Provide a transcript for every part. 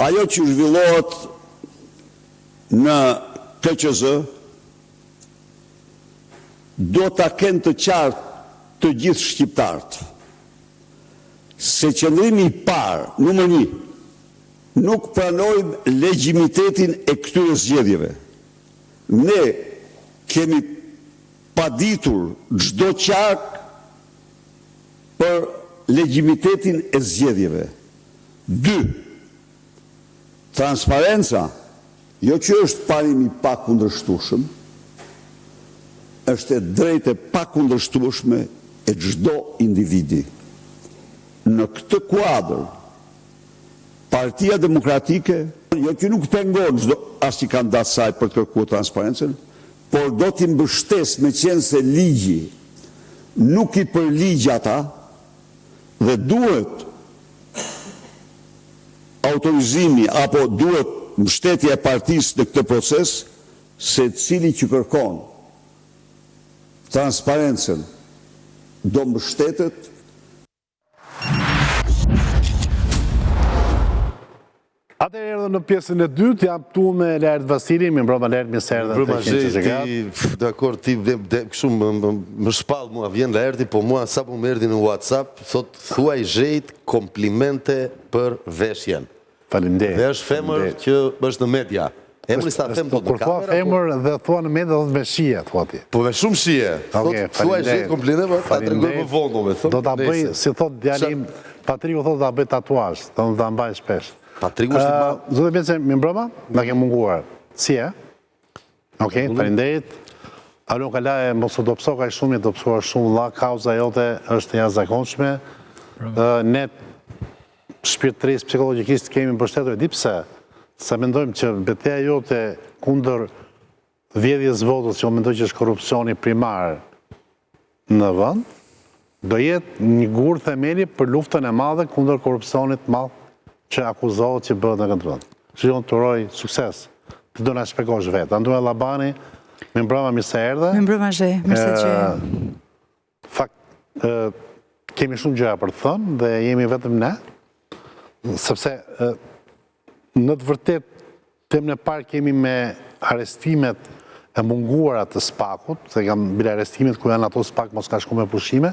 ajo që zhvillohet në KQZ do ta kenë të qartë të gjithë shqiptarët se qëndrimi i parë, numër 1, nuk pranojmë legjimitetin e këtyre zgjedhjeve. Ne kemi paditur çdo qark për legjimitetin e zgjedhjeve. 2. Transparenca, jo që është parim i pakundërshtueshëm, është e drejtë e pakundërshtueshme e çdo individi. Në këtë kuadër, Partia Demokratike, jo që nuk pengon çdo asnjë kandidat saj për të kërkuar transparencën, por do t'i mbështes me qenë se ligji nuk i përligj ata dhe duhet autorizimi apo duhet mbështetja e partisë në këtë proces, se cili që kërkon transparencën do mbështetet. Atëherë erdhëm në pjesën e dytë, jam këtu me Lert Vasili, mi mbroma Lert, mi së erdhe të qenë që Dakor, ti kështu më shpall mua, vjen Lerti, po mua sa po më erdi në WhatsApp, thot thuaj zhejt komplimente për veshjen. Faleminderit. Dhe është femër që është në media. Emri sa them thot në kamera. Kur thua femër dhe thua në media, thot me shije, thua ti. Po me shumë shije. Thuaj zhejt komplimente, ta tregoj më vonë. Do ta bëj, si thot djalim, Patriku thot ta bëj tatuazh, do ta mbaj shpesh. Patriku është i madh. Zotë Bece, mi mbroma, na ke munguar. Si e? Okej, faleminderit. Alo kala e mos u dobëso kaq shumë, do dobësuar shumë vëlla, kauza jote është e jashtëzakonshme. Ne shpirtërisht psikologjikisht kemi mbështetur, e di pse? Sa mendojmë që betejë jote kundër vjedhjes votës, që unë mendoj që është korrupsioni primar në vend, do jetë një gur themeli për luftën e madhe kundër korrupsionit madh që akuzohet që bëhet në këtë vend. Që unë të uroj sukses, të do na shpjegosh vetë. Andrea Labani, mi mbroma mirë se erdhe. Mi mbroma zhe, mirë se që. Fakt, kemi shumë gjëra për të thënë dhe jemi vetëm ne, sepse në të vërtet, temën e parë kemi me arestimet e munguara të SPAK-ut, se kam bile arestimet ku janë ato SPAK mos ka shku me pushime,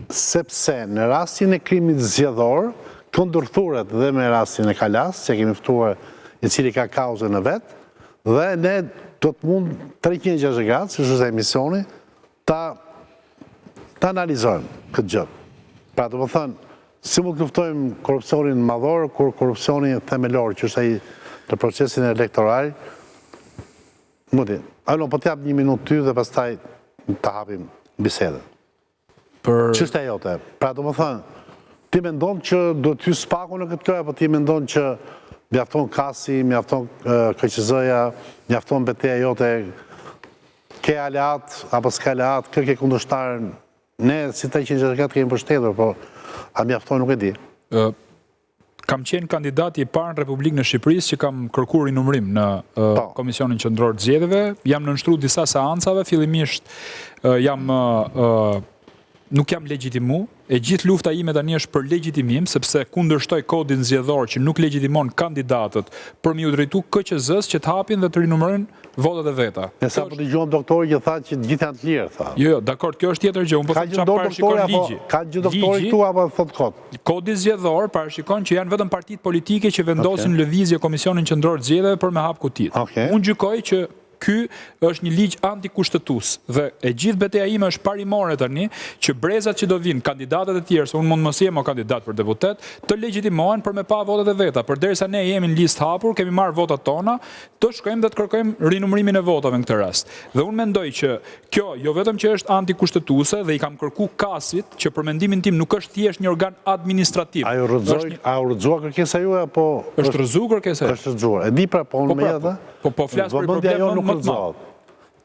sepse në rastin e krimit zgjedhor, kundërthuret dhe me rastin e Kalas, që kemi ftuar i cili ka kauzën në vetë, dhe ne do të mund 360 gradë, që është emisioni, ta analizojmë këtë gjë. Pra të më thënë, si mund të luftojmë korrupsionin madhor, kur korrupsionin themelor, që është ai në procesin elektoral, mundi, alo, po t'jap 1 minutë ty dhe pastaj të hapim bisedën. Çështja jote, pra të më thënë, ti mendon që do t'hy SPAK-u në këtë kohë, apo ti mendon që mjafton Kasi, mjafton KQZ-ja, mjafton betejë jote, ke aleat, apo s'ka aleat, kë ke kundërshtar, ne si 364 kemi mbështetur, po a mjafton nuk e di. Kam qenë kandidati i parë në Republikën e Shqipërisë që kam kërkuar rinumrim në Komisionin Qendror të Zgjedhjeve, jam nënshtruar disa seancave, fillimisht nuk jam legjitimu, e gjithë lufta ime tani është për legjitimim, sepse kundërshtoj kodin zgjedhor që nuk legjitimon kandidatët për mi u drejtu KQZ-s që të hapin dhe të rinumërojnë votat e veta. E sa po dëgjojmë doktori që tha që të gjithë janë të lirë, tha. Jo, dakord, kjo është tjetër gjë, unë po them çfarë parashikon ligji. Ka gjë doktori këtu apo thot kod? Kodi zgjedhor parashikon që janë vetëm partitë politike që vendosin lëvizje Komisionin Qendror të Zgjedhjeve për me hap kutit. Unë gjykoj që ky është një ligj antikushtetues dhe e gjithë betejë ime është parimore tani që brezat që do vinë, kandidatët e tjerë, se unë mund mos jem kandidat për deputet, të legjitimohen për me pa votat e veta, përderisa ne jemi në listë hapur, kemi marrë votat tona, të shkojmë dhe të kërkojmë rinumërimin e votave në këtë rast. Dhe unë mendoj që kjo jo vetëm që është antikushtetuese dhe i kam kërku Kasit, që për mendimin tim nuk është thjesht një organ administrativ. A u rrëzua kërkesa juaj apo është rrëzuar kërkesa? Është rrëzuar. E di pra po unë me ja. Po flas për problem më të madh.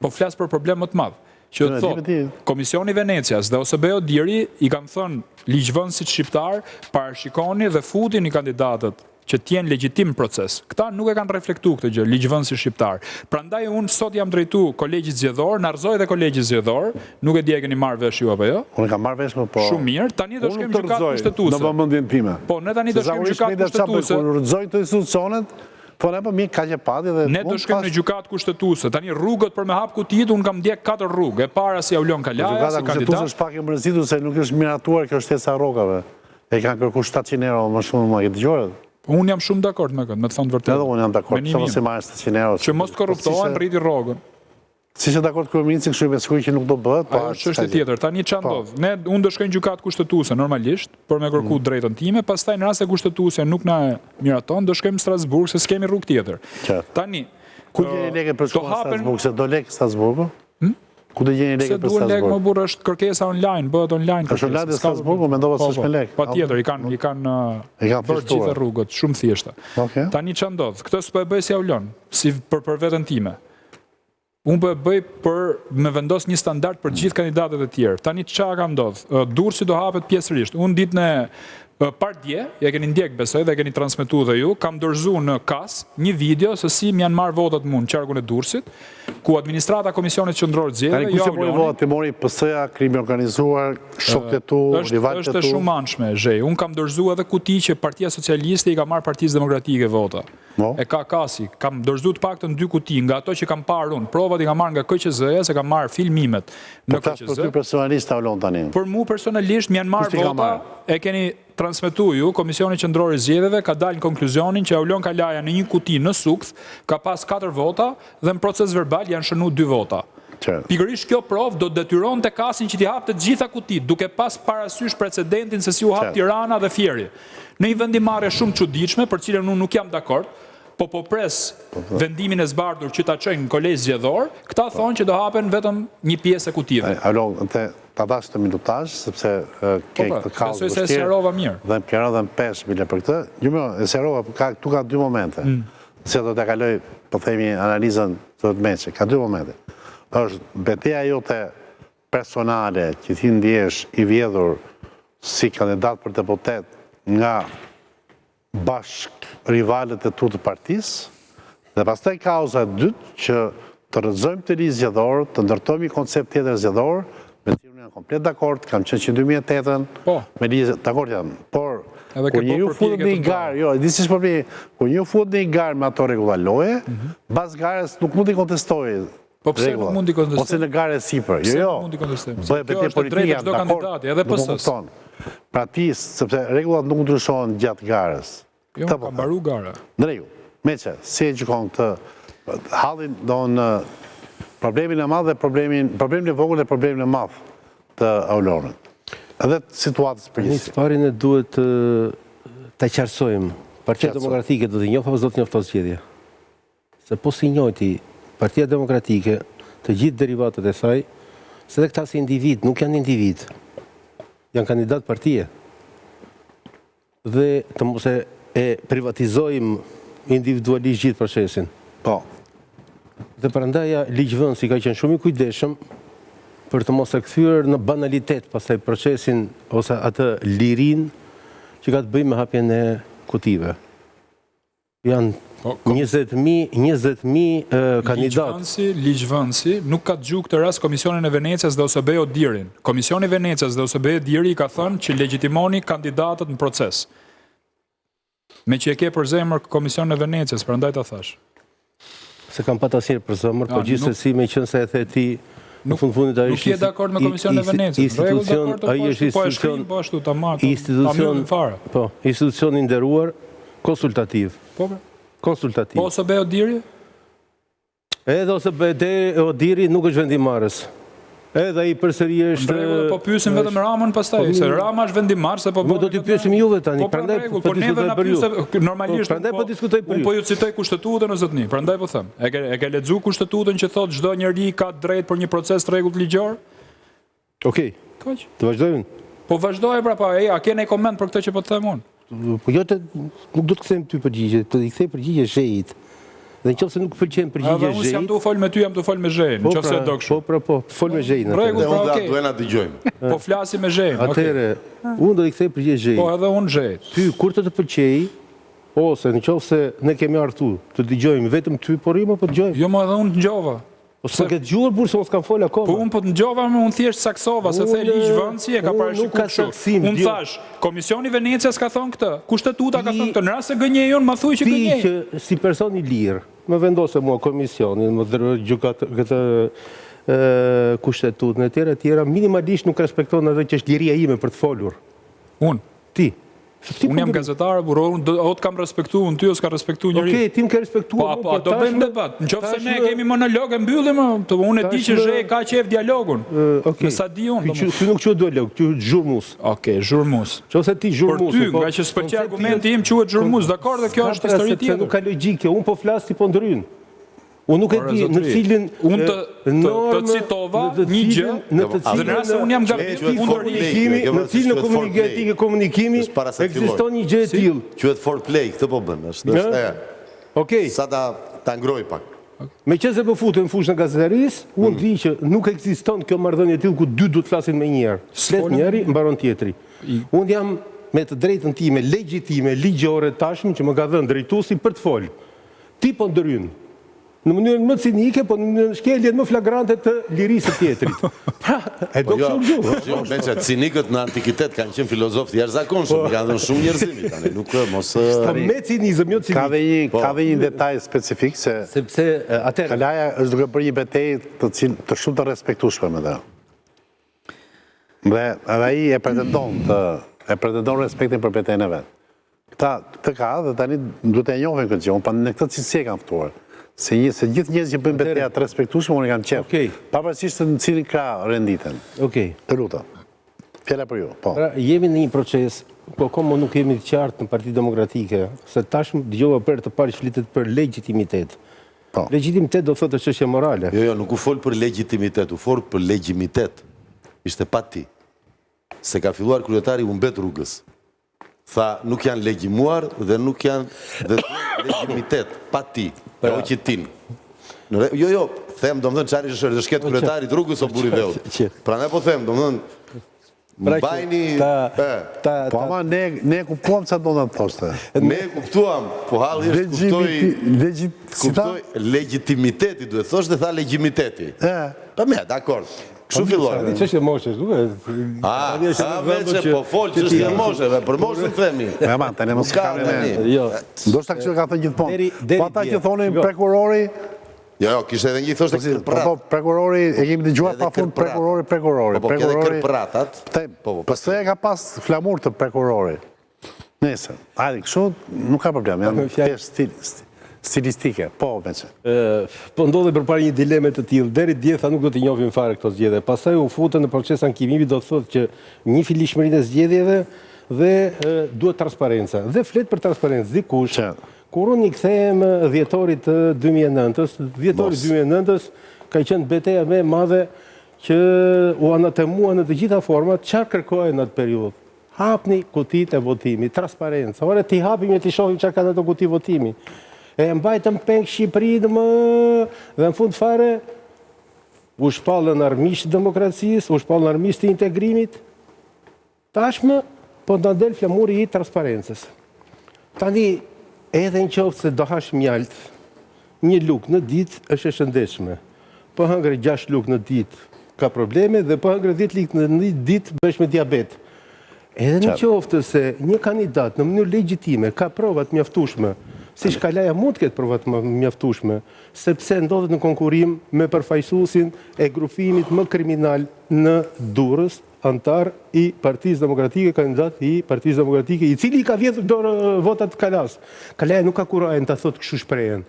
Po flas për problem më të madh. Që thotë Komisioni Venecias dhe OSBE Diri i kanë thënë ligjvënësit shqiptar, parashikoni dhe futini kandidatët që t'jenë legjitim proces. Këta nuk e kanë reflektu këtë gjë, ligjvënësi shqiptar. Prandaj unë sot jam drejtu kolegjit zgjedhor, na rrëzoi dhe kolegji zgjedhor, nuk e di e keni marrë vesh ju apo jo. Unë kam marrë vesh, po. Shumë mirë, tani do shkojmë gjykatë kushtetuese. Në vëmendjen time. Po, ne tani do shkojmë gjykatë kushtetuese. Kur rrëzojnë të institucionet, po ne po mirë ka që pati dhe... Ne do shkojmë në gjykatë kushtetuese. Tani rrugët për me hap kutit, unë kam ndjek 4 rrugë. E para si Aulon Kalaja, si kandidat. Gjykata kushtetuese është pak e mërzitur se nuk është miratuar kjo shtesa rrogave. E kanë kërku 700 euro më shumë më këtë gjorët. Unë jam shumë dakord me këtë, me të thonë vërtet. Edhe unë jam dakord, që mos i marrë 700 euro. Që mos korruptohen, rriti rrogën. Si që dakord kryeministri, kështu i beskuj që nuk do bëhet. Ajo është tjetër. Tani ç'a ndodh? Ne unë do shkojnë gjykatë kushtetuese normalisht për me kërku drejtën time, pastaj në rast se kushtetuesja nuk na miraton, do shkojmë në Strasburg se s'kemi rrugë tjetër. Tani, ku gjeni lekë për shkuar në Strasburg, se do lekë Strasburgu? Ku do gjeni lekë për Strasburg? Se duhen lekë më burrë, është kërkesa online, bëhet online. Është online në Strasburg, mendova se është me lekë. Patjetër, i kanë bërë gjithë rrugët, shumë thjeshta. Tani ç'a ndodh? Këtë s'po e bëj si Aulon, si për veten time. Unë po e bëj për me vendos një standard për gjithë kandidatët e tjerë. Tani ç'a ka ndodh? Durrësi do hapet pjesërisht. Unë ditën e Pardje, ja keni ndjek besoj dhe keni transmetu dhe ju, kam dorëzu në KAS një video se si m'janë marrë votat mu në qarkun e Durrësit, ku administrata Komisionit Qendror Zgjedhjeve, jo Auloni... Ku votat, ti mori PS-ja, krimi organizuar, shokët e tu, rivalët e tu? Është shumë anshme, Zhej. Unë kam dorëzu edhe kuti që Partia Socialiste i ka marrë Partisë Demokratike vota. E ka KAS-i, kam dorëzu të paktën 2 kuti, nga ato që kam parë unë, provat i kam marrë nga KQZ-ja, se kam marrë filmimet në KQZ. Për ty personalisht, Aulon, tani? Për mu personalisht, m'janë marrë vota, e keni transmetu ju, Komisioni Qendror i Zgjedhjeve ka dalë në konkluzionin që Aulon Kalaja në një kuti në Sukth ka pas 4 vota dhe në proces verbal janë shënu 2 vota. Pikërisht kjo provë do detyron të KAS-in që t'i hapë të gjitha kutit, duke pas parasysh precedentin se si u hapë Tirana dhe Fieri. Në një vendimarrje shumë çuditshme, për cilën unë nuk jam dakord, po pres vendimin e zbardhur që ta çojnë në kolegj zgjedhor, këta thonë që do hapen vetëm një pjesë e kutive. Aulon, ta dash të minutazh, sepse ke këtë kauzë besoj se e sqarova mirë. Dhe më kërë dhe më 5 bile për këtë. Jo, e sqarova, tu ka 2 momente. Se do të kaloj, po themi, analizën të të meqe. Ka 2 momente. Është betejë jote personale që ti ndjesh i vjedhur si kandidat për deputet nga bashk rivalet e tu të partisë, dhe pastaj kauza e dytë që të rrëzojmë të ri zgjedhor, të ndërtojmë një koncept tjetër zgjedhor, me të jam komplet dakord, kam qenë që 2008-ën, me ligje, dakord jam, por kur një ju futet në i garë, jo, e disi shpërmi, kur një ju futet në i garë me ato regula loje, bas garës nuk mund t'i kontestoj po pse nuk mund t'i kontestoj? Ose në garë e sipër, jo, bëjë bete politika, dakord, pra ti, sepse regullat nuk ndryshohen gjatë garës. Jo, ka mbaru gara. Në regull, meqe, si e gjykon këtë halin do në problemin e madh dhe problemin e vogël dhe problemin e madh të Aulonit. Edhe situatës përgjithësi. Një parin e duhet të qartësojmë. Partia Demokratike do të njohë, apo do të njoftë zgjedhja. Se po si njojti Partia Demokratike, të gjithë derivatët e saj, se dhe këta si individ, nuk janë individ. Janë kandidat partije. Dhe të mos e privatizojmë individualisht gjithë procesin. Po. Dhe përndaja ligjvënësi ka qenë shumë i kujdeshëm për të mos e kthyer në banalitet pastaj procesin ose atë lirin që ka të bëjë me hapjen e kutive. Janë 20.000 kandidatë. Ligjvënësi nuk ka dëgjuar këtë rast Komisionin e Venecias dhe OSBE Odirin. Komisioni i Venecias dhe OSBE Odiri ka thënë që legjitimoni kandidatët në proces. Me që e ke për zemër Komisionin e Venecias, prandaj ta thash. Se kam pat asnjëherë për zemër, po gjithsesi me qenë se e the ti në fundit ai nuk je dakord me Komisionin e Venecias. Institucion, ai është institucion i nderuar konsultativ. Konsultativ. Po OSBE Odiri? Edhe OSBE Odiri nuk është vendimarrës. Edhe ai përsëri është... Po pyesim vetëm Ramën pastaj, se Rama është vendimmarrës se po... Do t'ju pyesim juve tani, prandaj po neve na pyese normalisht. Prandaj po diskutoj për ju. Po ju citoj kushtetutën o zotni, prandaj po them. E ke lexuar kushtetutën që thotë çdo njeri ka drejt për një proces të rregullt ligjor? Okej. Kaq. Të vazhdojmë? Po vazhdoj prapa, a ke ndonjë koment për këtë që po të them unë? Po jo, nuk do të kthejmë ty përgjigje, do t'i kthej përgjigje Zhejit. Dhe nëse nuk pëlqen përgjigje Zhejit... Unë jam të fol me ty, jam të fol me Zhejin, nëse e do kështu. Po, fol me Zhejin. Rregull, pra okay. Duhen na dëgjojmë. Po flasim me Zhejin. Atëherë, unë do t'i kthej përgjigje Zhejit. Po edhe unë Zhejit. Ty kur të pëlqej, ose në qoftë se ne kemi artu të dëgjojmë vetëm ty porrim apo dëgjojmë? Jo, më edhe unë të ngjova. Po s'e ke dëgjuar burse mos kam fol akoma. Po unë po të ngjova, unë thjesht saksova se the ligj vëndsi e ka parashikuar kështu. Unë thash, Komisioni Venecias ka thonë këtë, kushtetuta ka thonë këtë, në rast se gënjejon, ma thuj që gënjej. Ti që si person i lirë, më vendose mua komisionin, më dërë gjukat këtë kushtetutën e tjera, minimalisht nuk respekton edhe që është liria ime për të folur. Unë? Ti. Unë jam gazetarë, buror, o të kam respektu, unë ty o s'ka respektu njëri. Okej, ti më ke respektuar. Po, do bëjmë debat. Në qoftë se ne kemi monolog e mbyllim, unë e di që zhe ka qef dialogun. Në sa di unë. Ty nuk quhet dialog, ty zhurmus. Okej, zhurmus. Qoftë ti zhurmus. Por ty, nga që s'pëlqej argumenti im quhet zhurmus, dakor, dhe kjo është histori tjetër. Nuk ka logjik kjo, unë po flas ti po ndryn. Unë nuk e di në cilin unë të citova një gjë, dhe në rrasë unë jam gabim, në cilin komunikimi ekziston një gjë e tillë. Quhet foreplay, këtë po bën. Okej. Sa ta ngroj pak. Me që se po futem fushën e gazetarisë, unë di që nuk ekziston kjo marrëdhënie e tillë ku dy duhet flasin me njëherë. Flet njëri, mbaron tjetri. Unë jam me të drejtën time legjitime, ligjore tashmë që më ka dhënë drejtuesi për të folë. Ti po ndryn. Në mënyrën më cinike, po në shkeljen më flagrante të lirisë të tjetrit. Pra, e do kështu gjuhë. Beqa, cinikët në antikitet kanë qenë filozofë të jashtëzakonshëm, kanë dhënë shumë njerëzimi tani, nuk mos... Me cinizëm, jo cinik. Ka dhe një detaj specifik se... Sepse, atërë... Kalaja është duke bërë një betej të shumë të respektueshme me dhe. Dhe edhe i e pretendon respektin për betejnë e vetë. Këtë ka dhe tani duhet e njohin këtë gjë, pa në këtë cilësi e kanë ftuar. Se gjithë njerëzit që bëjnë betejë të respektueshme, unë kam qef. Pavarësisht se në cilin krah renditen. Okej. Të lutem. Fjala për ju. Po. Pra, jemi në një proces, po komo nuk jemi të qartë në Partitë Demokratike, se tashmë dëgjova për të parë që flitet për legjitimitet. Po. Legjitimitet do thotë çështje morale. Jo, nuk u fol për legjitimitet, u fol për legjimitet. Ishte pa ti. Se ka filluar kryetari u mbet rrugës. Tha, nuk janë legjimuar dhe nuk janë dhe legjimitet, pa ti, e o që tin. Jo, them, do më dhënë qari shërë dhe shket kryetarit rrugës o buri veut. Pra ne po them, do më dhënë, mbajni... Po ama ne kuptuam që do në të thoshte. Ne kuptuam, po halë ishtë kuptoj legitimiteti, duhet thosh dhe tha legjimiteti. Pa me, dakord. Kështu filluar. Që është e moshesh, duke? Veqe, po folë që është e mosheve, për moshën themi. E ma, të ne mos kame ne. Do shta kështë ka thënë gjithmonë. Po ata që thonin prekurori... Jo, kështë edhe një thoshte kërprat. Po, prekurori, e kemi të gjuar pa fund prekurori. Po, kedhe kërpratat. Pëse e ka pas flamur të prekurori. Nese, ajde, kështu nuk ka problem, janë thjesht stilistike, po, meqe. Po ndodhe përpara një dileme të tillë, deri dje tha nuk do t'i njohim fare këto zgjedhje. Pastaj u futën në proces ankimimi, do të thotë që një filishmërinë e zgjedhjeve dhe duhet transparenca. Dhe flet për transparencë dikush. Kur unë i kthehem dhjetorit të 2009-ës, dhjetorit 2009-ës ka qenë betejë më e madhe që u anatemua në të gjitha format, çfarë kërkohej në atë periudhë. Hapni kutitë e votimit, transparencë. Ore ti hapim e ti shohim çfarë ka në ato kuti votimi. E mbajtëm peng Shqipërinë dhe në fund fare u shpallën armiqtë të demokracisë, u shpallën armiqtë të integrimit, tashmë po nda del flamuri i transparencës. Tani, edhe në qoftë se do hash mjalt, një lukë në ditë është e shëndetshme. Po hëngre 6 lukë në ditë ka probleme dhe po hëngre 10 lukë në ditë bësh me diabet. Edhe në qoftë se një kandidat në mënyrë legjitime ka provat mjaftueshme, si Kalaja mund të ketë provat mjaftueshme, sepse ndodhet në konkurim me përfaqësuesin e grupimit më kriminal në Durrës, antar i Partisë Demokratike, kandidat i Partisë Demokratike, i cili ka vjedhur dorë votat Kalas. Kalaja nuk ka kurajën ta thotë kështu shprehen.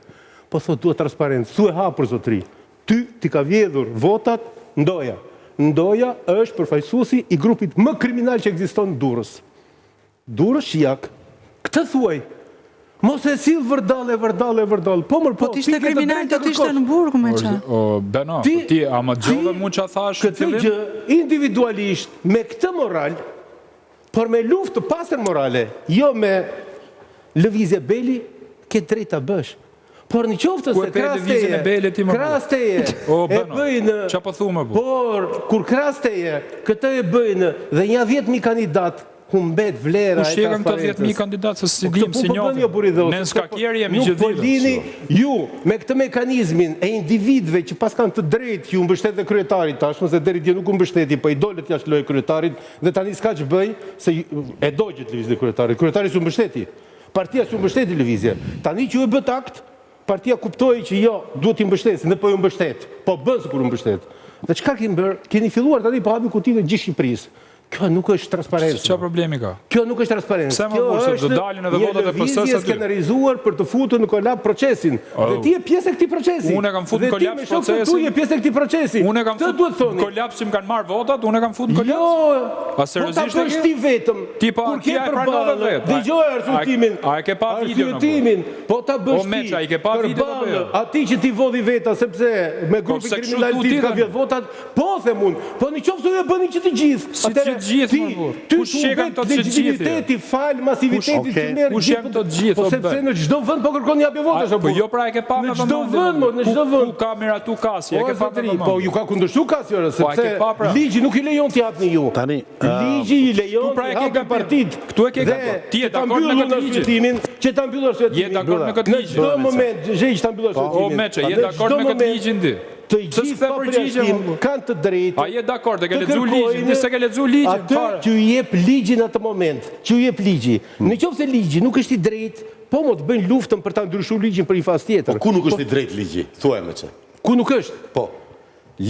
Po thotë duhet transparencë, thuaj hapur zotri. Ty ti ka vjedhur votat Ndoja. Ndoja është përfaqësuesi i grupit më kriminal që ekziston në Durrës. Durrës Shijak. Këtë thuaj. Mos e sill vërdall. Po mërë po. Po t'ishte kriminal do t'ishte në burg me që. Beno, ti a më gjove mu që a thash në fillim? Këtë gjë individualisht me këtë moral, por me luftë të pastër morale, jo me lëvizje beli, ke drejt ta bësh. Por në qoftë se krasteje e bëjnë, por kur krasteje këtë e bëjnë dhe një 10.000 kandidat, humbet vlera e Ku shekën këto 10.000 transparentës. kandidatë se si dim, si njohim. Ne në skakjeri jemi Nuk po gjithë lini ju me këtë mekanizmin e individëve që pas kanë të drejtë ju mbështet dhe kryetarit tashmë, se deri dje nuk u mbështeti, po i dolet jashtë lojë kryetarit dhe tani s'ka që bëj se e dojgjët lëvizje kryetarit. Kryetarit s'u mbështeti. Partia s'u mbështeti lëvizje. Tani që ju e bët akt, partia kuptoi që jo, duhet i mbështet, në po ju mbështet, po bën sikur u mbështet. Dhe çka keni bërë? Keni filluar tani po hapin kutitë gjithë Shqipërisë. Kjo nuk është transparencë. Çfarë problemi ka? Kjo nuk është transparencë. Pse më Kjo burse, do është dalin edhe votat e PS-s lëvizje aty. skenarizuar për të futur në kolap procesin. Dhe ti je pjesë e këtij procesi. Unë e kam futur në kolaps Dhe ti me shokët procesin. tu je pjesë e këtij procesi. Unë e kam Këtë duhet futur thoni. kolaps që më kanë marrë votat, unë e kam futur në kolaps. Jo. A seriozisht Po ta bësh ti vetëm. Ti po, Kur ti ke e pranove përballë, vetë. dëgjoj arsyetimin. A e ke pa video në Arsyetimin, po ta bësh O, ti. Meça, i ke pa video në Përballë, bëjo? Ati që ti vodi veta sepse me grupin pse kështu kriminalitet ka thutitën? vjet votat, po them unë. Po në qoftë se ju e bëni që të gjithë. Si Atëherë, që të gjithë, ti- më burr? ty Kush shekan të të gjithë? legitimiteti fal masivitetit Kush- që merr Kush gjithë janë të gjithë, Po o, sepse bën? në çdo vend po kërkon një hapje votash Po jo pra e ke pa Në me çdo vëmendje. vend, mo, në çdo vend. Ku ka miratu kasi, e O ke pa me zotëri, vëmendje. po ju ka kundërshtu Kasiora, Po, e sepse ke pa, pra. ligji nuk i lejon t'i hapni ju. Tani, Ligji i lejon Këtu pra e t'i ke hapni gabim. partit. Këtu e ke Dhe gabim. Ti je që ta dakord me mbyllun këtë ligj? arsye që ta mbyllë arsye Je dakord me këtë Në ligj? çdo moment, zhej që ta mbyllë arsye O Meça, je dakord me këtë ligjin ti? Të Pse gjithë s'ke pa përgjigje, përjashtim më burr? kanë të drejtë. A je dakord, e ke të lexuar ligjin, kërkojnë ti s'e ke lexuar ligjin, atë fare. që ju jep ligji në atë moment, që ju jep ligji. Në qoftë se ligji nuk është i drejtë, po mo të bëjnë luftën për ta ndryshuar ligjin për një fazë tjetër. Ku nuk është i drejt ligji? Thuaj me që. Ku nuk është? Po.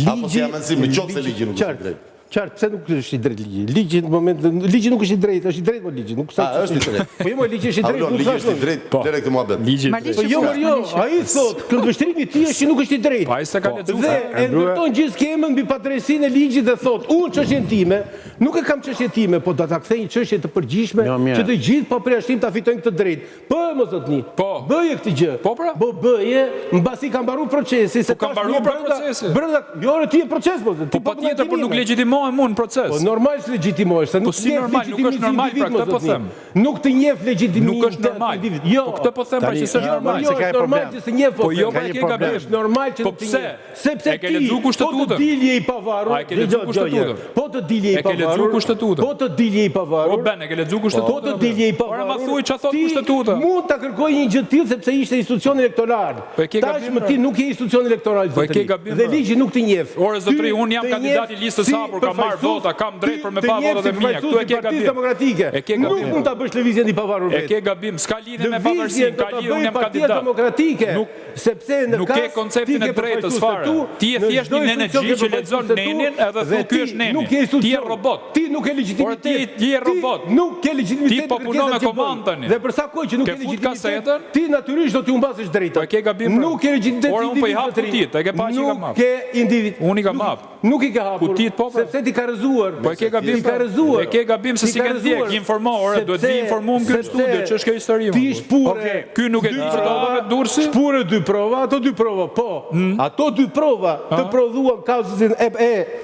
Apo si jam mendim, në qoftë se ligji nuk është i drejtë. Qartë, pse nuk është i drejtë ligji? Ligji në moment, ligji nuk është i drejtë, është i drejtë mo ligji, nuk sa. A, është i drejtë. Po jo mo ligji është i drejtë, Aulon, nuk ligji thash është i unë. drejtë, direkt të muhabet. Ligji. Po jo, mo jo, ai thot, këndvështrimi i tij është që nuk është i drejtë. Pa ai s'e ka lexuar. Dhe e ndërton gjithë skemën mbi padrejësinë e ligjit dhe thot, unë çështjen time, nuk e kam çështjen time, po do ta kthej një çështje të përgjithshme Jo, mirë. që të gjithë pa përjashtim ta fitojnë këtë drejtë. Po mos zotni. Po. Bëje këtë gjë. Po, pra. Po bëje mbasi ka mbaruar procesi, se ka tash mbaruar një pra brenda- procesi. Brenda, jo, ti je proces po. Po patjetër, por nuk legjitimohem unë në proces. Po normal se legjitimohesh, se nuk si njeh normal, nuk është normal, pra, këtë po them. Nuk të njeh legjitimin. Nuk është normal. Jo, Po këtë po them pra Tani, që s'është jo, normal. Jo, se ka është e normal problem. që se njeh Po jo, Ka pra një ke problem. gabim. është normal që Po nuk të pse? njeh. Sepse E ke ti, lexuar po kushtetutën? të dilje i pavarur. A e ke lexuar kushtetutën? Po të dilje i E ke pavarur. lexuar kushtetutën? Po të dilje i pavarur. O ben, e ke lexuar kushtetutën? Po të dilje i pavarur. Ora ma thuaj çfarë thot ti kushtetuta? Mund ta kërkoj një gjë të tillë sepse ishte institucion elektoral. Po e ke Tash gabim, më pra. ti nuk je institucion elektoral. Po e ke zotëri. gabim, Dhe pra. ligji nuk të njeh. Ore zotëri, Ty unë jam të kandidat i njeh listës si hapur, kam marrë përfaqësues, vota, kam drejt ti për me të pa njeh votat e si mia. Këtu e ke përfaqësues i Partisë gabim. Demokratike. E ke Nuk gabim. mund ta bësh lëvizjen i pavarur E vetë. ke gabim, s'ka lidhje me Lëvizjen pavarësinë, do ka ta lidhje, unë bëjë jam Partia kandidat. Demokratike, Nuk- sepse në nuk kas ke konceptin ti e ke drejtës përfaqësues fare. tu, Ti je në thjesht çdo një institucion energji që ke lexon përfaqësues tu, nenin edhe dhe thu ky është neni. Nuk je institucion. Ti je robot. Ti nuk ke legjitimitet. Ti je robot. Ti nuk ke legjitimitet. Ti po për punon me kërkesat që komandë bën. tani. Dhe për sa kohë që nuk Ke ke fut legjitimitet, kasetën? ti natyrisht do t'i humbasësh drejtat. Po e ke gabim, pra. Nuk ke legjitimitet. Ora, si unë po i hap individ, kutit, e ke pa që i kam Nuk hap. ke individ. Unë i kam Nuk- hap. Nuk i ka hapur. Kutit, po, pra. Sepse ti ka rrezuar. Po e ke gabim, Ti ka pra. rrezuar. E ke gabim se Ti si ka ke ndjek, rrezuar. informo, ore, duhet Sepse- vi informuar në këtë sepse studio, ç'është kjo histori. Ti më burr. shpure. Okej, ky nuk e di që do hahet Durrësi. Shpure dy prova, ato dy prova, po. Ato dy prova të prodhuan kazusin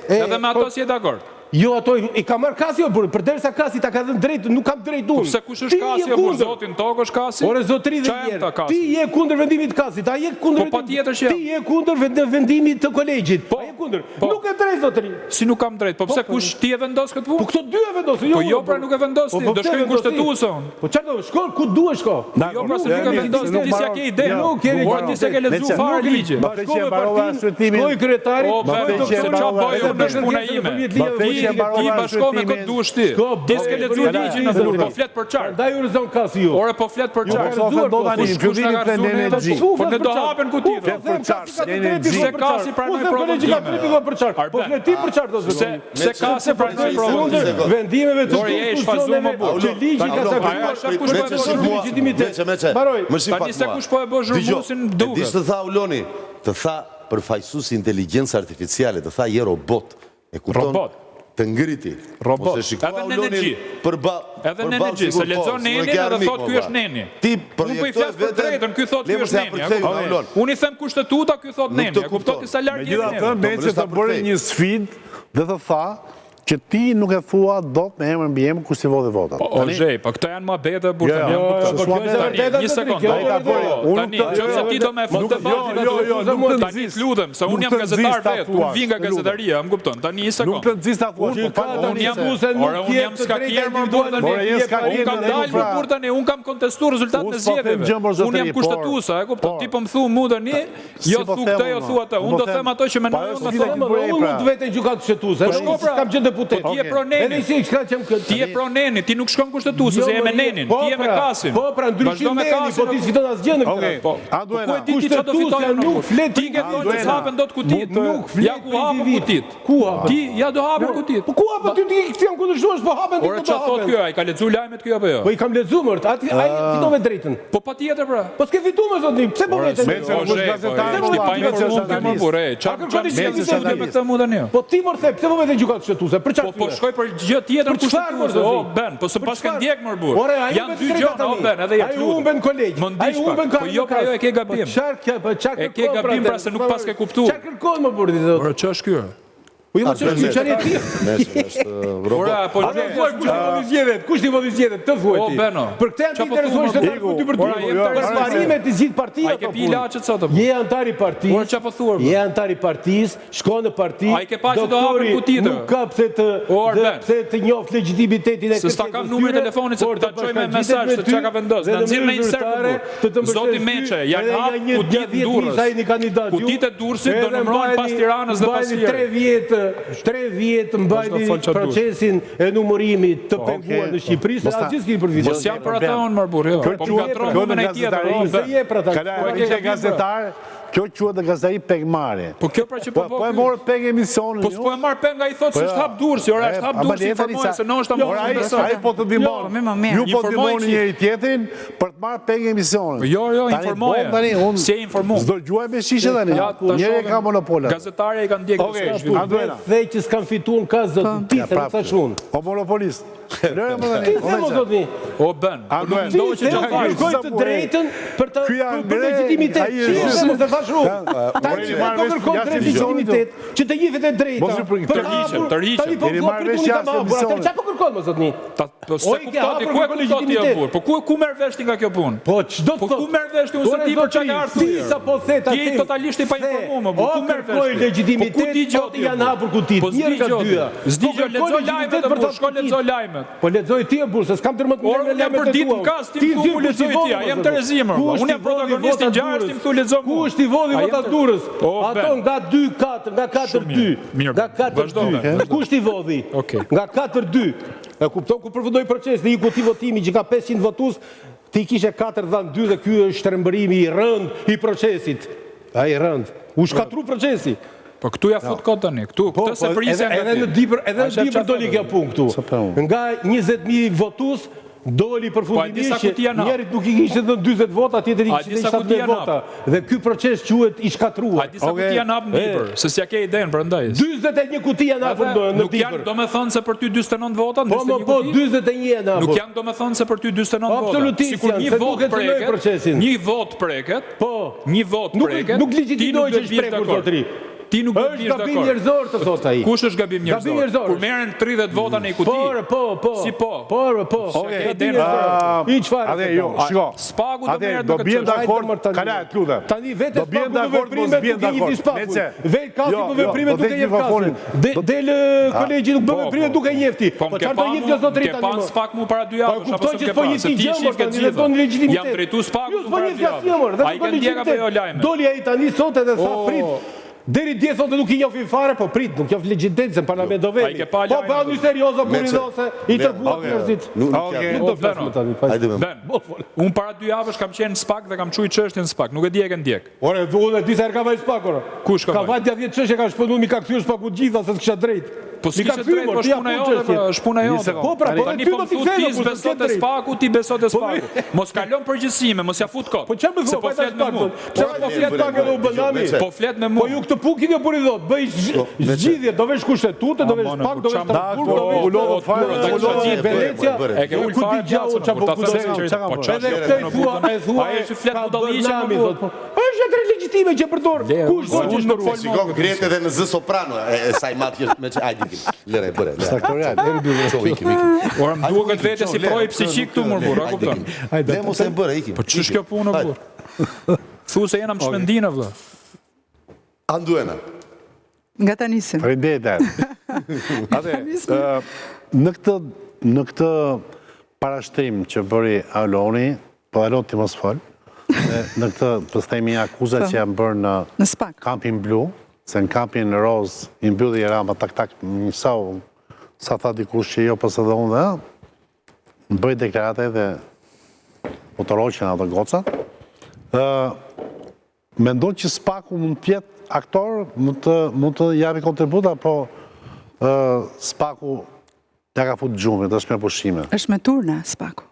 Edhe me ato si e dakord. Jo, ato i ka marrë Kasi, o burr, përderisa Kasi ta ka dhënë drejt, nuk kam drejt unë. Pse kush Ti është Kasi, je o burr, kundër. zotin tokë është Kasi? Ore zotëri dhe Qa jam ta njerë, Kasi? ti je kundër vendimit të Kasit, a je kundër Po, patjetër që jam. Ti je kundër vendimit të kolegjit, Po, a je kundër. po. Nuk e drejt zotëri. Si nuk kam drejt, po pse kush ti e vendos këtë Po punë? këto dy e vendosin, Po jo, unë, pra burr. nuk e vendos ti, do pse shkojnë vendos ti? kushtetueson. Po çfarë do, shko ku duhet shko. Jo, pra se nuk e vendos ti, ti s'ja ke ide. Nuk ke Ora ti s'e ke lexuar fare ligjin. Bashkë që mbarova arsëtimin. Shkoj kryetarit, O, bëj be, doktorat, se qa bëj unë është puna ime. Ti bashko me këtë dush ti. Ti s'ke lexuar ligjin në burr, po flet për çfarë? Ndaj u rëzon Kasi ju. Ore po flet për Po çfarë? sot do tani në fillimin të energji. Po ne do hapen kutit. për çfarë? Se Kasi pranoj provokime. Po flet ti për çfarë do zotëri? Se Kasi pranoj provokime. Vendimeve të Ore, je shfazuar më burr. që ligji ka legitimitet. Mbaroj. Tani se kush po e bë zhurmusin duket. Di të tha Uloni, të tha përfaqësuesi inteligjencë artificiale, të tha je robot. E kupton? Robot. Të ngriti. Robot. Ose shikoj Edhe në Ulonin energji. Edhe në energji, se lexon nenin edhe thot ky është neni. Ti Unë po i flas për drejtën, ky thot ky Lemër është se ja neni. përkthej, e kupton? Ulon. Unë i them kushtetuta, ky thot Nuk neni. të E kupton kupton. ti sa larg jemi Megjithatë, ne. Meçi të bëri një sfidë dhe të tha që ti nuk e thua dot me emër mbi emër kush ti vodhi votat. O zhej, po këto janë muhabete burrë. Një sekond. Tani, nëse ti do më fut debatin, tani lutem, se unë jam gazetar vet, unë vi nga gazetaria, më kupton. Tani një sekond. Nuk të nxis ta thuash, unë jam skakier më burrë tani. Unë kam dalë më burrë tani, unë kam kontestuar rezultatin e zgjedhjeve. Unë jam kushtetuese, e kupton. Ti po më thu mua tani, jo thu këtë, jo thu atë. Unë do them ato që mendoj unë të them. Unë nuk vetë gjykatë kushtetuese. Kam qenë deputet. Ti e proneni. Ti e proneni, ti nuk shkon kushtetuese, se je me nenin. Ti je me Kasin. Po, pra ndryshim neni, po ti s'fiton asgjë në këtë. Po e di ti çfarë do fitojë nuk flet. Ti ke thonë se hapen dot kutit. Nuk flet. Ja ku hapen kutit. Ku hapen? Ti ja do hapen kutit. Po ku hapen ti kthem kundërshtuar, po hapen ti. Ora çfarë thot ky? Ai ka lexuar lajmet ky apo jo? Po i kam lexuar, aty ai fiton me drejtën. Po patjetër pra. Po s'ke fituar më zotni. Pse po vetë? Po ti më the, pse po vetë gjykatë kushtetuese? Për çfarë? Po shkoj për gjë tjetër kushtetuese. O ben, po se pas kanë ndjek më burr. Janë dy gjëra, o ben, edhe ja. Ai humben kolegj. Ai humben ka. Po jo pra jo e ke gabim. E ke gabim pra se nuk pas ke kuptuar. Çfarë kërkon më burr ti zot? Ora ç'është ky? Po jo ç'është çfarë ti? Ora po kush ti vodi zgjedhjet? Të thuaj ti. O beno. Për këtë jam interesuar se ti për ty. Për parimet e gjithë partia. Ai ke pi ilaçet sot apo? Je antar i partisë. Ora çfarë po thuar? Je antar i partisë, shkon në parti. Ai ke pa që do hapën kutitë. Nuk ka pse të njoft legitimitetin e këtij. Se sta kam numrin e telefonit se ta çoj me mesazh se çka ka vendosur. Na nxjerr në një server. Zoti Meçe, janë hap kutitë Durrës. Ai një kandidat. Kutitë e Durrësit do numërohen pas Tiranës dhe pas Fier. 3 vjet mbajti procesin e numërimit të penguar në Shqipëri, se asgjë s'kemi përfituar. Mos jam për ata unë më burr, jo. Po ngatron numrin e tjetër. Se je për ata. Ka gazetar. Kjo quhet në gazetari pegmarrje. Po kjo pra që po e morë peg emisionin. Po e marr peg nga i thotë se është hap Durrësi, ora është hap Durrësi informoj se në është ta ai po të ndihmon. Ju po ndihmoni njëri tjetrin për të marrë peg emisionin. Jo, informoj. Si e informoj. S'do gjuaj me shishe tani. Njëri ka monopol. Gazetarja i kanë ndjekur se Anduela. Dhe që s'kan fituar ka zot ti se nuk thash unë. O monopolist. Lëre më tani. O ben. Ndohet që kërkoj të drejtën për të legitimitet. Tani po kërkon legitimitet që të jepet e drejta. Tani po marrësh jashtë emisionit. Çfarë po kërkon më zotni? Po s'e kuptoti, ku e kuptoti ajo burr? Po ku merr vesh ti nga kjo punë? Po ç'do të thotë? Po ku merr vesh ti ose ti për çka ka ardhur? Ti sapo thet atë. Ti totalisht i pa informuar më burr. Ku merr vesh? Po legitimitet, po ti janë hapur kutit. Po s'digjo, lexoj lajmet për të shkon lexoj lajmet. Po lexoj ti e burr, se s'kam tërmë të merr lajmet e tua. Ti thu lexoj ti, jam Terezimër. Unë jam protagonist i ngjarjes, ti më thu lexoj. Ku është i vodhi votat Durrës? Ato nga 2-4, nga 4-2. Nga 4-2. Kush ti vodhi? Nga 4-2. E kupton ku përfundoi procesi, dhe i kuti votimi që ka 500 votues, ti kishe 4-2 dhe ky është shtrembërimi i rënd i procesit. Ai rënd. U shkatru procesi. Po këtu ja fut kot tani. Këtu këtë se prisja nga edhe në dipër doli kjo punë këtu. Nga 20.000 votues doli përfundimisht që njerit nuk i kishte dhënë 40 vota, tjetri i kishte 17 vota. Dhe ky proces quhet i shkatruar. A disa kuti janë hapur në Dipër, se s'ja ke idenë prandaj. 41 kuti janë hapur në Dipër. Nuk janë domethënë se për ty 49 vota, ndërsa po 41 janë hapur. Nuk janë domethënë se për ty 49 vota. Absolutisht. Sikur një vot preket. Një vot preket. Po. Një vot preket. Nuk legjitimoj që është prekur zotëri. Ti nuk do të bish dakord. Është gabim njerëzor të thot ai. Kush është gabim njerëzor? Kur merren 30 vota në një kuti. Po. Si po? Po. I çfarë? Atë jo, shiko. Spaku do merret do bien dakord. Kala, lutem. Tani vetë spaku do veprime duke i spaku. Vel kasi po veprime duke i jepti. Del kolegji nuk bën veprime duke i jepti. Po çfarë do jepti zotëri tani? Ke pa spak mu para 2 javësh apo s'ke pa? Se ti shif ke gjithë. Jam drejtuar spaku para 2 javësh. Ai ka ndjek apo jo lajme? Doli ai tani sot edhe tha prit. Deri dje thotë nuk i njofin fare, po prit, nuk njof legjitencën parlament do veti. Po bëu një seriozo buridose, i tërbuat njerëzit. Unë para 2 javësh kam qenë në SPAK dhe kam çuaj çështjen SPAK, nuk e di e ke ndjek. Ore, unë di sa ka vaj SPAK ora. Kush ka vaj? Ka vaj 10 çështje ka shpënuar mi ka kthyer SPAK-u gjitha se s'kisha drejt. Po s'kisha drejt, po shpuna jote, shpuna jote. Po pra, po tani po thot ti beso te SPAK-u, ti beso te SPAK-u. Mos kalon përgjegjësime, mos ja fut kot. Po çfarë më thon? Po flet me mua. Po flet SPAK edhe u bënami. Po flet me mua. Po ju këtë punë keni buridot, bëj zgjidhje, do vesh kushtetutë, do vesh SPAK, do vesh Strasburg, do vesh Ulodhë fare, Venecia. E ke ul fare gjallë, po çfarë po thua? Edhe këtë thua, ai është flet budalliqe më thot. është atë legjitime që përdor? Kush do që nuk fol? Shikon Grete edhe në zë soprano, e Sajmat që me që ajdi kim. Lëre, bëre. Saktorial. Ora më duket vetë si projë psiqik këtu mor burr, a kupton? Dhe mos e bëre, ikim. Po ç'është kjo punë burr? Thu se jena më shmendinë vëlla. Anduena. Nga ta nisim. Faleminderit. Në këtë parashtrim që bëri Aloni, po Alon ti mos fol, në këtë pëstemi akuzat që janë bërë në Kampin Blu, se në Kampin Roz i mbylli Rama tak njësau, sa tha dikush që jo pësë dhe unë dhe, në bëjt deklarate dhe motoroqen ato goca, mendon që Spaku mund të jetë aktor, mund të japi kontributa, po Spaku ja ka futë gjumit, është me pushime. Është me turna, Spaku.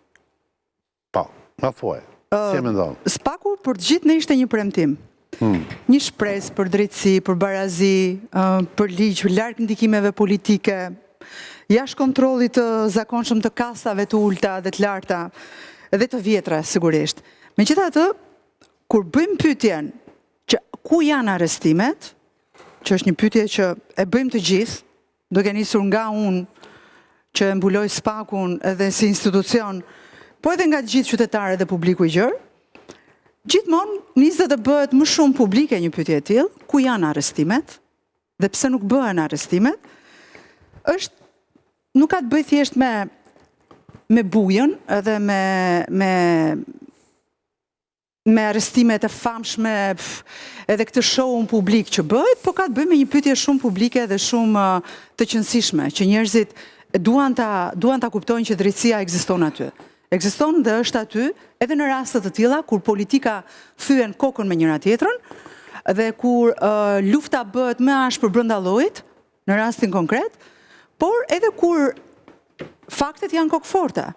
Po, ma thuaj. Si e mendon? Spaku për të gjithë ne ishte një premtim. Një shpresë për drejtësi, për barazi, për ligj, larg ndikimeve politike, jashtë kontrollit të zakonshëm të kasave të ulta dhe të larta, dhe të vjetra, sigurisht. Megjithatë, kur bëjmë pyetjen që ku janë arrestimet, që është një pyetje që e bëjmë të gjithë, duke nisur nga unë që e mbuloj Spakun edhe si institucion, po edhe nga gjithë qytetarët dhe publiku i gjerë, gjithmonë nisë të bëhet më shumë publike një pyetje e tillë, ku janë arrestimet, dhe pse nuk bëhen arrestimet, është nuk ka të bëjë thjesht me bujën edhe me arrestimet e famshme edhe këtë show-un publik që bëhet, po ka të bëjë me një pyetje shumë publike dhe shumë të qëndësishme, që njerëzit duan ta kuptojnë që drejtësia ekziston aty. Ekziston dhe është aty edhe në rastet të tilla kur politika thyen kokën me njëra tjetrën dhe kur lufta bëhet më ashpër brenda llojit, në rastin konkret, por edhe kur faktet janë kokëforta.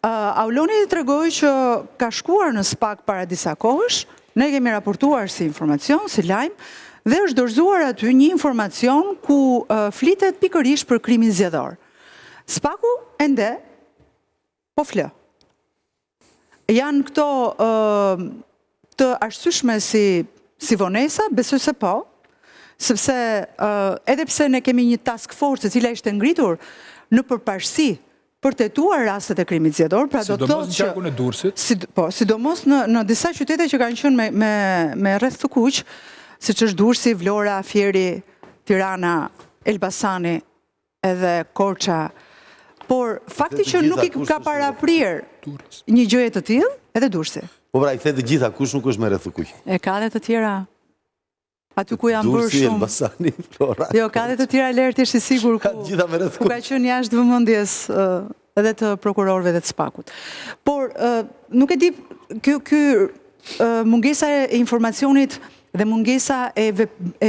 Auloni tregoi që ka shkuar në Spak para disa kohësh, ne kemi raportuar si informacion, si lajm, dhe është dorëzuar aty një informacion ku flitet pikërisht për krimin zgjedhor. Spaku ende po flë. Janë këto të arsyeshme si vonesa, besoj se po, sepse edhe pse ne kemi një task force e cila ishte ngritur në përparësi për të hetuar rastet e krimit zgjedhor, pra do të thotë që në Durrësit. Po, sidomos në disa qytete që kanë qenë me rreth të kuq, siç është Durrësi, Vlora, Fieri, Tirana, Elbasani edhe Korça. Por fakti që nuk i ka paraprir një gjëje të tillë, edhe Durrësi. Po pra, i the të gjitha, kush nuk është me rreth të kuq? E ka dhe të tjera. Aty ku janë bërë Durrësi, shumë. Elbasani, Vlora. Jo, ka dhe të tjera lërti është i sigur Ka gjitha me rreth të ku kuq. ka qenë jashtë vëmendjes edhe të prokurorëve dhe të Spakut. Por nuk e di ky mungesa e informacionit dhe mungesa e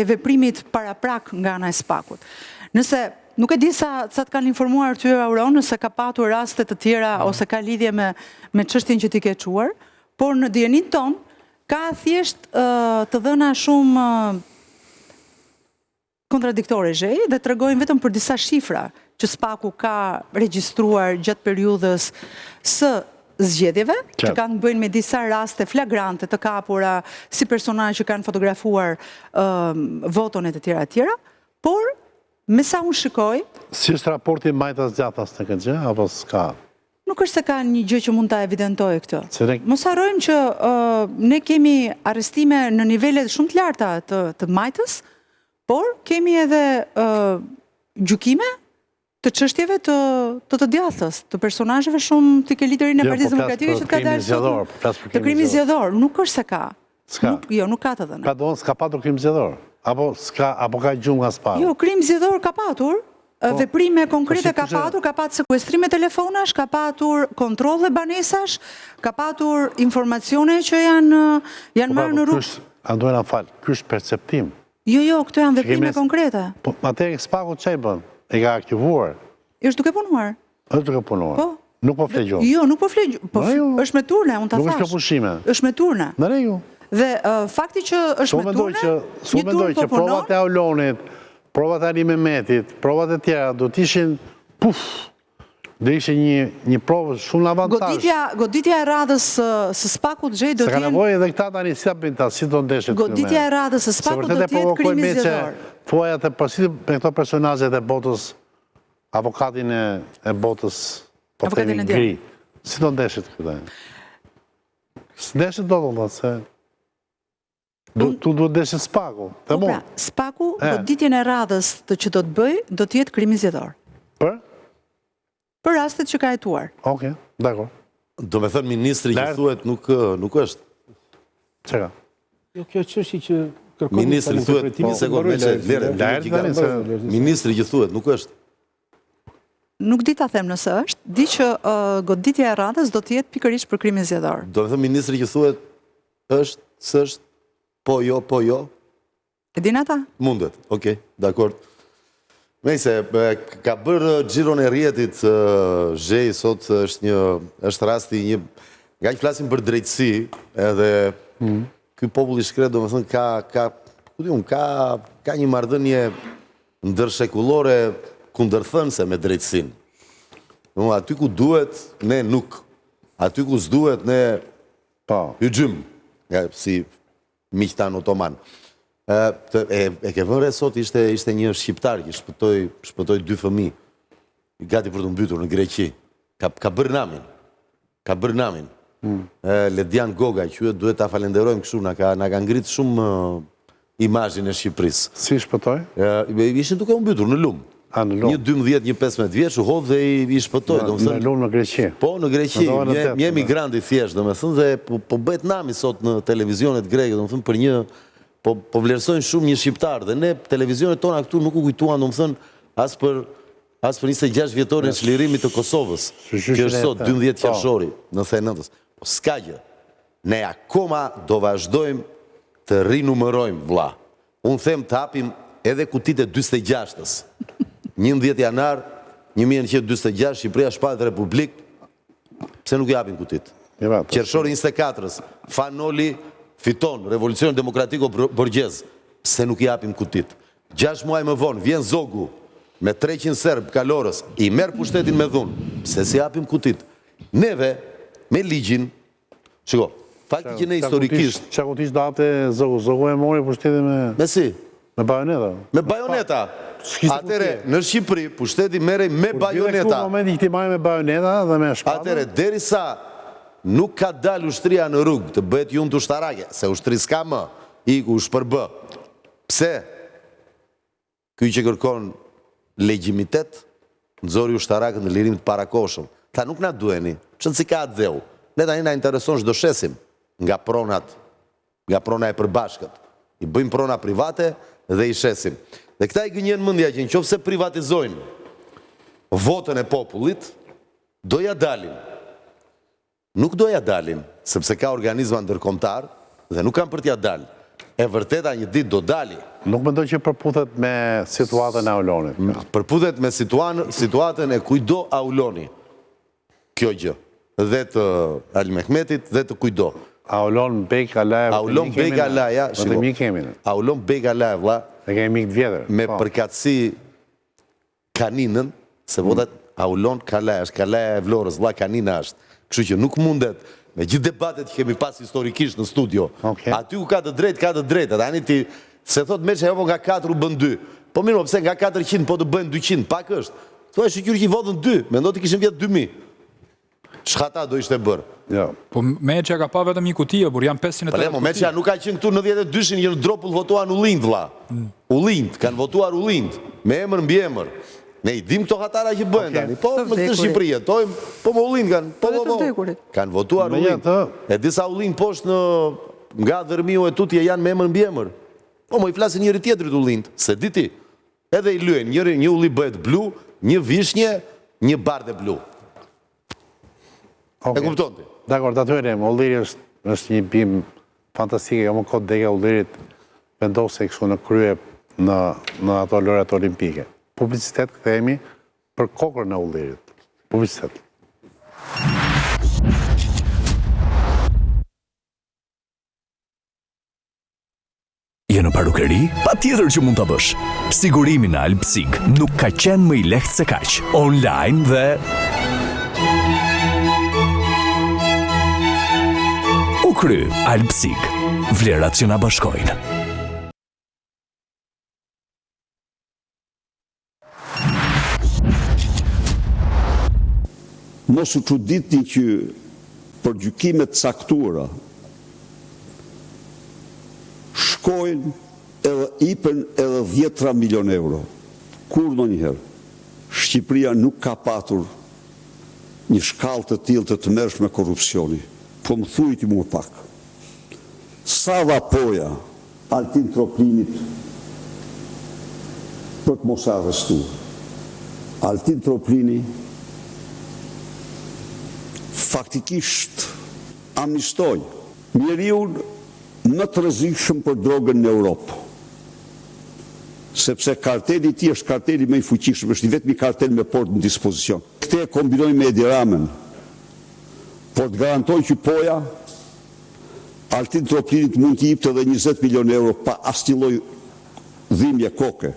veprimit paraprak nga ana e Spakut. Nëse nuk e di sa të kanë informuar ty Auron, nëse ka patur raste të tjera ose ka lidhje me çështjen që ti ke quar, por në dijenin ton ka thjesht të dhëna shumë kontradiktore zhej dhe tregojnë vetëm për disa shifra që Spaku ka regjistruar gjatë periudhës së zgjedhjeve, që kanë bëjnë me disa raste flagrante të kapura si personazhe që kanë fotografuar voton e të tjera, por me sa unë shikoj... Si është raporti Majtas Gjatas në këtë gjë, apo s'ka? Nuk është se ka një gjë që mund ta evidentoj këtë. Mos harrojmë që ne kemi arrestime në nivele shumë të larta të Majtës, por kemi edhe gjykime të çështjeve të djathtas, të personazheve shumë të ke liderin e Partisë Demokratike që ka dalë të krimi zgjedhor. Nuk është se ka. Jo, nuk ka të dhëna. Ka doon s'ka patur krim zgjedhor? Apo ka gjumë nga Spaku? Jo, krim zgjedhor ka patur, veprime konkrete ka patur sekuestrime telefonash, ka patur kontrolle banesash, ka patur informacione që janë marrë në rrugë. Anduena fal, ky është perceptim. Jo, këto janë veprime konkrete. Po, atëherë Spaku ç'e bën? E ka aktivuar? Është duke punuar. Është duke punuar. Po. Nuk po fle gjumë. Jo, nuk po fle gjumë. Po, është me turne, unë ta thash. Nuk është pushime. Është me turne. Në rregull. Dhe fakti që është me turne, një turne që provat e Aulonit, provat e Ali Mehmetit, provat e tjera, do t'ishin Do ishte një provë shumë avantazh. Goditja e radhës së Spakut Xhej do Se ka t'jenë... nevojë edhe këta tani si ta bëjnë ta, si do ndeshet këtu me. Goditja e radhës së Spakut do t'jetë krimi zgjedhor. Thuajat e përsi me këto personazhet e botës, avokatin e botës, po themi gri. Si do ndeshet këtu? S'ndeshet do të se... Tu duhet ndeshet Spaku. Spaku, goditjen e radhës që do të bëj, do t'jetë krimi zgjedhor. Për rastet që ka hetuar. Oke, dakor. Do me thënë ministri që thuhet nuk është. Çka? Jo, kjo çështje që kërkon ministri thuhet, një sekondë, ministri që thuhet nuk është. Nuk di ta them nëse është, di që goditja e radhës do të jetë pikërisht për krimin zgjedhor. Do me thënë ministri që thuhet është, s'është, po jo. E din ata? Mundet, okej, dakord. Nëjse, ka bërë xhiron e rrjetit Xhej sot është rasti një, nga që flasim për drejtësi, edhe ky popull i shkret, do me thënë, ka një marrëdhënie ndërshekullore kundërthënëse me drejtësinë. Aty ku duhet, ne nuk. Aty ku s'duhet, ne hyjim, si miqtan otoman. E ke vënë re sot ishte një shqiptar që shpëtoi 2 fëmijë, gati për të mbytur në Greqi. Ka bërë namin. Ledian Goga, që duhet ta falenderojmë kështu, na ka ngritë shumë imazhin e Shqipërisë. Si shpëtoi? Ishin duke u mbytur në lumë. Një 12, një 15 vjeç u hodh dhe i shpëtoi. Në lumë në Greqi. Po, në Greqi. Një emigrant i thjesht, domethënë, dhe po bëhet nami sot në televizionet greke, domethënë për një po vlerësojnë shumë një shqiptar, dhe ne televizionet tona këtu nuk u kujtuan, domethënë, as për 26 vjetorin e çlirimit të Kosovës, që është sot 12 qershori, 99-s. Po s'ka gjë. Ne akoma do vazhdojmë të rinumërojmë, vlla. Unë them të hapim edhe kutitë e 46-s. 11 janar 1946, Shqipëria shpahet Republikë, pse nuk i hapin kutitë? Qershori 24-s, Fanoli fiton Revolucionin Demokratiko Borgjez, pse nuk i hapim kutit? 6 muaj më vonë, vjen Zogu, me 300 serb kalorës, i merë pushtetin me dhunë, pse si hapim kutit? Neve, me ligjin, shiko, fakti që ne historikisht... Qa kutisht do hapte Zogu? Zogu e mori pushtetin me... Me si? Me bajoneta? Me bajoneta. Atere, në Shqipëri, pushteti merej me bajoneta. Në momenti i këti marrë me bajoneta dhe me shpatë? Atere, deri sa nuk ka dal ushtria në rrugë të bëhet junë të ushtarake, se ushtri s'ka më, iku shpërbë. Pse? Ky që kërkon legjimitet, nëzori ushtarakët në lirim të parakoshëm. Ta nuk na duheni, qënë si ka atë dheu. Ne tani na intereson shdo shesim nga prona e përbashkët. I bëjmë prona private dhe i shesim. Dhe këta i gënjen mëndja që në qofë se privatizojnë votën e popullit, doja dalin. Nuk doja dalin, sepse ka organizma ndërkombëtar dhe nuk kam për t'ja dal. E vërteta një ditë do dali. Nuk mendoj që përputhet me situatën e Aulonit. Përputhet me situatën e kujdo Auloni. Kjo gjë. Dhe të Ali Mehmetit dhe të kujdo. Aulon Bek Alaja... Aulon Bek Alaja... Dhe mi kemi. Aulon Bek Alaja, vla... Dhe kemi mikë vjetër. Me përkatësi kaninën, se votat Aulon Kalaja, është Kalaja e Vlorës, vla kanina është. Kështu që nuk mundet, me gjithë debatet që kemi pas historikisht në studio, aty ku ka të drejtë, tani ti, se thot me që e nga 4 u bën 2, po mirë, pëse nga 400 po të bëjnë 200, pak është, thua e shqyqyri që i vodhën 2, me ndo të kishën vjetë 2000, shkata do ishte bërë. Po Meqja ka pa vetëm një kutije, bur jam 500 kuti. Meqja nuk ka qenë këtu në 92-shin, një dropull votuan Ullind, vla. Ullind, kanë votuar Ullind, me emër mbi emër. Ne i dim këto hatara që bëhen tani, po më këtë Shqipëri jetojmë, po më Ullind kanë, po, kanë votuar Ullind. E disa Ullind poshtë nga Dërmiu e tutje janë me emër mbi emër. Po më i flasin njëri tjetrit Ullind, se diti. Edhe i lyen, një ulli bëhet blu, një vishnje, një bardhe blu. E kupton ti? Dakor, të atyre, Ulliri është një bim fantastike, jo më kodë deke Ullirit vendose kështu në krye në ato lojrat olimpike. Publicitet këthejemi për kokër në Ullirit. Publicitet. Je në parukeri? Pa tjetër që mund të bësh. Sigurimi në Alpsig nuk ka qenë më i lehtë se kaq. Online dhe Kry, Alpsik, vlerat që na bashkojnë. Mos u çuditni që për gjykimet caktuara shkojnë edhe ipen edhe 10 milion euro. Kur ndonjëherë Shqipëria nuk ka patur një shkallë të tillë të tmerrshme korrupsioni. Po më thujti mua pak. Sa vapoja Altin Troplinit për të mos arrestuar. Altin Troplini faktikisht amnistoi njeriu më të rrezikshëm për drogën në Europë. Sepse karteli i tij është karteli më i fuqishëm, është i vetmi kartel me port në dispozicion. Këtë e kombinoj me Edi Ramën, por të garantoj që poja Altin Troplinit mund t'i jepte edhe 20 milion euro pa asnjë lloj dhimbje koke.